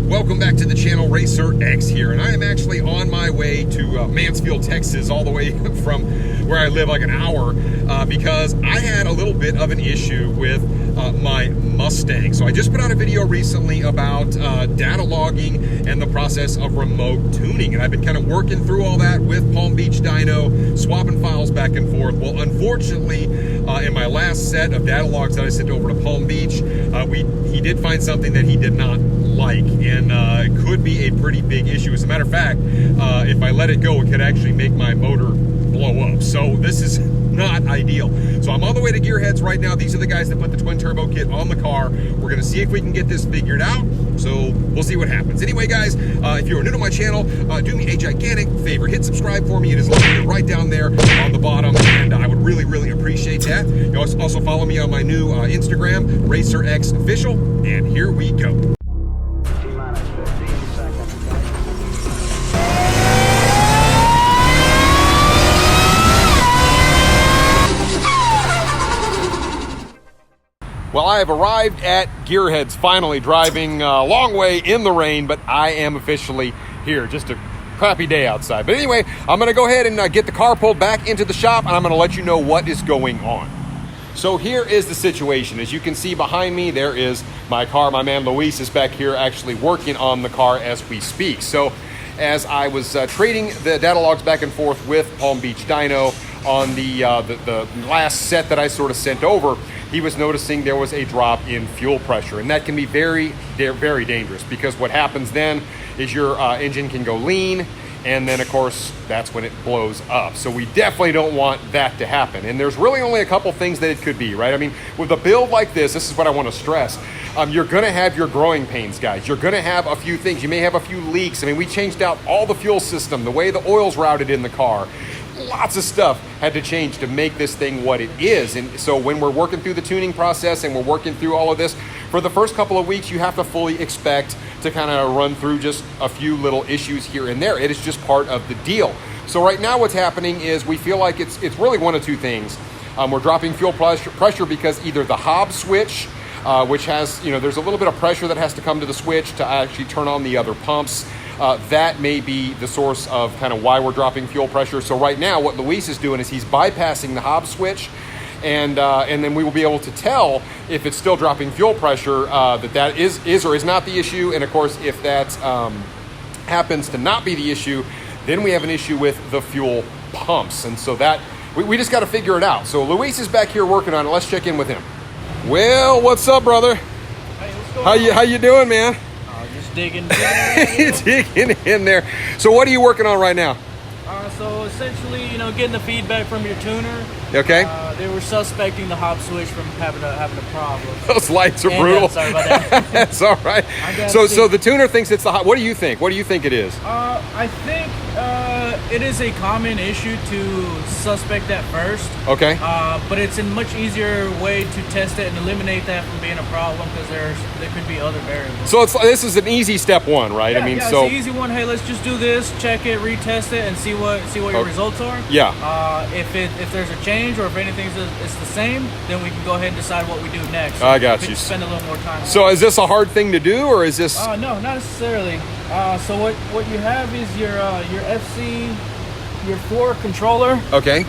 Welcome back to the channel. RacerX here, and I am actually on my way to Mansfield, Texas, all the way from where I live, like an hour, because I had a little bit of an issue with my Mustang. So I just put out a video recently about data logging and the process of remote tuning, and I've been kind of working through all that with Palm Beach Dyno, swapping files back and forth. Well, unfortunately, in my last set of data logs that I sent over to Palm Beach, he did find something that he did not like, and it could be a pretty big issue. As a matter of fact, if I let it go, it could actually make my motor blow up. So this is not ideal. So I'm on the way to Gearheads right now. These are the guys that put the twin turbo kit on the car. We're gonna see if we can get this figured out. So we'll see what happens. Anyway, guys, if you're new to my channel, do me a gigantic favor. Hit subscribe for me. It is located right down there on the bottom, and I would really appreciate that. You also follow me on my new Instagram, RacerX Official, and here we go. Well, I have arrived at Gearheads, finally, driving a long way in the rain, but I am officially here. Just a crappy day outside. But anyway, I'm going to go ahead and get the car pulled back into the shop, and I'm going to let you know what is going on. So here is the situation. As you can see behind me, there is my car. My man Luis is back here actually working on the car as we speak. So as I was trading the data logs back and forth with Palm Beach Dyno on the last set that I sort of sent over, he was noticing there was a drop in fuel pressure, and that can be very dangerous, because what happens then is your engine can go lean, and then of course that's when it blows up. So we definitely don't want that to happen, and there's really only a couple things that it could be, right? I mean, with a build like this is what I want to stress. You're gonna have your growing pains, guys. You're gonna have a few things. You may have a few leaks. I mean, we changed out all the fuel system, the way the oil's routed in the car. Lots of stuff had to change to make this thing what it is. And so when we're working through the tuning process and we're working through all of this, for the first couple of weeks, you have to fully expect to kind of run through just a few little issues here and there. It is just part of the deal. So right now what's happening is we feel like it's really one of two things. We're dropping fuel pressure because either the Hobbs switch, which has, there's a little bit of pressure that has to come to the switch to actually turn on the other pumps. That may be the source of kind of why we're dropping fuel pressure. So right now what Luis is doing is he's bypassing the Hobbs switch, and then we will be able to tell if it's still dropping fuel pressure, that is or is not the issue. And of course, if that happens to not be the issue, then we have an issue with the fuel pumps. And so that we just got to figure it out. So Luis is back here working on it. Let's check in with him. Well, what's up, brother? Hey, what's going on? How you doing, man? Just digging in there. So what are you working on right now? So essentially, getting the feedback from your tuner. Okay. They were suspecting the Hobbs switch from having a problem. Those lights are brutal. Sorry about that. That's all right. So the tuner thinks it's the hot. What do you think? What do you think it is? I think it is a common issue to suspect that first. Okay. But it's a much easier way to test it and eliminate that from being a problem, because there could be other variables. So this is an easy step one, right? Yeah, I mean, yeah, so it's an easy one. Hey, let's just do this, check it, retest it, and see what your results are. Yeah. If there's a change, or if anything's the same, then we can go ahead and decide what we do next. I got you. Spend a little more time. So is this a hard thing to do, or is this? No, not necessarily. So what you have is your FC, your 4 controller. Okay.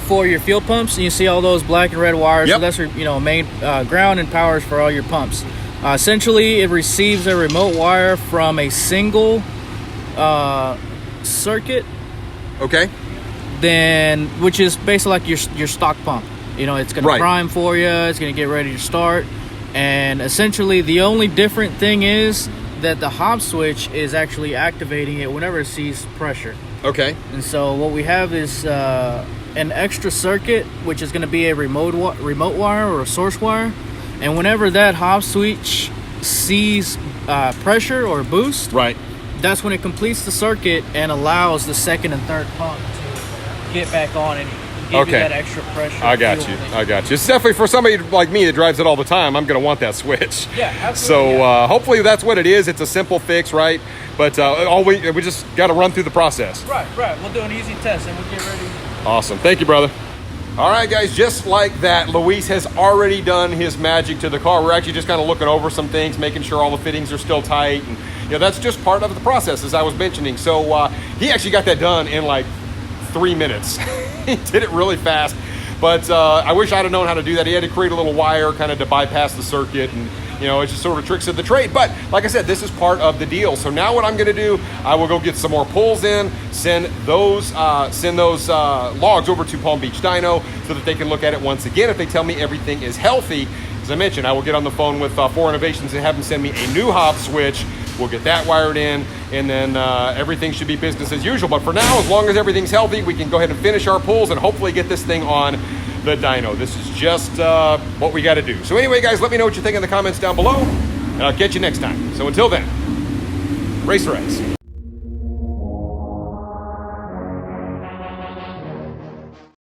For your fuel pumps, and you see all those black and red wires. Yep. So that's your main ground and powers for all your pumps. Essentially, it receives a remote wire from a single circuit. Okay. Then, which is basically like your stock pump. It's going to prime for you. It's going to get ready to start. And essentially, the only different thing is that the Hobbs switch is actually activating it whenever it sees pressure. Okay. And so what we have is an extra circuit, which is going to be a remote wire or a source wire. And whenever that Hobbs switch sees pressure or boost, right, that's when it completes the circuit and allows the second and third pump to get back on and give you that extra pressure. I got you. It's definitely for somebody like me that drives it all the time. I'm going to want that switch. Yeah, absolutely. So hopefully that's what it is. It's a simple fix, right? But we just got to run through the process. Right. We'll do an easy test and we'll get ready. Awesome. Thank you, brother. All right, guys, just like that, Luis has already done his magic to the car. We're actually just kind of looking over some things, making sure all the fittings are still tight. And, you know, that's just part of the process, as I was mentioning. So he actually got that done in like 3 minutes. He did it really fast. But I wish I'd have known how to do that. He had to create a little wire kind of to bypass the circuit. And, you know, it's just sort of tricks of the trade. But like I said, this is part of the deal. So now what I'm going to do, I will go get some more pulls in, send those logs over to Palm Beach Dyno so that they can look at it once again. If they tell me everything is healthy, as I mentioned, I will get on the phone with 4 Innovations and have them send me a new hop switch. We'll get that wired in, and then everything should be business as usual. But for now, as long as everything's healthy, we can go ahead and finish our pulls and hopefully get this thing on the dyno. This is just what we got to do. So anyway, guys, let me know what you think in the comments down below, and I'll catch you next time. So until then, RacerX.